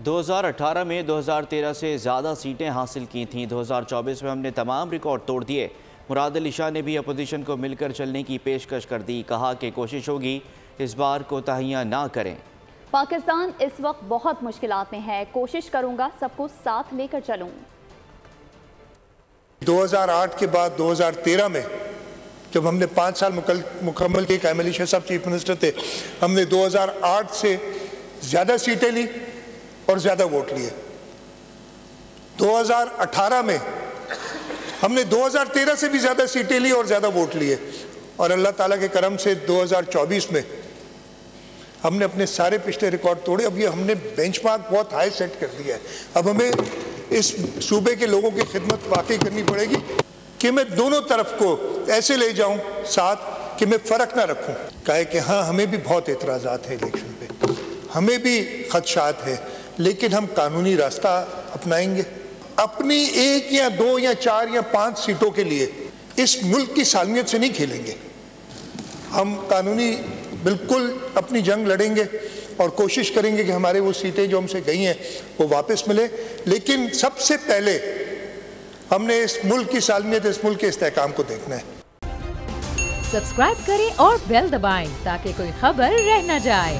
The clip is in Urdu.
2018 میں 2013 سے زیادہ سیٹیں حاصل کی تھیں۔ 2024 میں ہم نے تمام ریکارڈ توڑ دیے۔ مراد علی شاہ نے بھی اپوزیشن کو مل کر چلنے کی پیشکش کر دی۔ کہا کہ کوشش ہوگی اس بار کوتاہیاں نہ کریں۔ پاکستان اس وقت بہت مشکلات میں ہے، کوشش کروں گا سب کو ساتھ لے کر چلوں۔ 2008 کے بعد 2013 میں جب ہم نے 5 سال مکمل کیے، قائم علی شاہ صاحب چیف منسٹر تھے، ہم نے 2008 سے زیادہ سیٹیں لی اور زیادہ ووٹ لیے۔ 2018 میں ہم نے 2013 سے بھی زیادہ سیٹیں لی اور زیادہ ووٹ لیے، اور اللہ تعالیٰ کے کرم سے 2024 میں ہم نے اپنے سارے پچھلے ریکارڈ توڑے۔ اب یہ ہم نے بینچ مارک بہت ہائی سیٹ کر دیا ہے۔ اب ہمیں اس صوبے کے لوگوں کی خدمت واقعی کرنی پڑے گی کہ میں دونوں طرف کو ایسے لے جاؤں ساتھ کہ میں فرق نہ رکھوں۔ کہا کہ ہاں ہمیں بھی بہت اعتراضات ہیں الیکشن پہ، ہمیں بھی خدشات ہیں، لیکن ہم قانونی راستہ اپنائیں گے۔ اپنی 1 یا 2 یا 4 یا 5 سیٹوں کے لیے اس ملک کی سالمیت سے نہیں کھیلیں گے۔ ہم قانونی بالکل اپنی جنگ لڑیں گے اور کوشش کریں گے کہ ہمارے وہ سیٹیں جو ہم سے گئی ہیں وہ واپس ملے، لیکن سب سے پہلے ہم نے اس ملک کی سالمیت، اس ملک کے استحکام کو دیکھنا ہے۔ سبسکرائب کریں اور بیل دبائیں تاکہ کوئی خبر رہ نہ جائے۔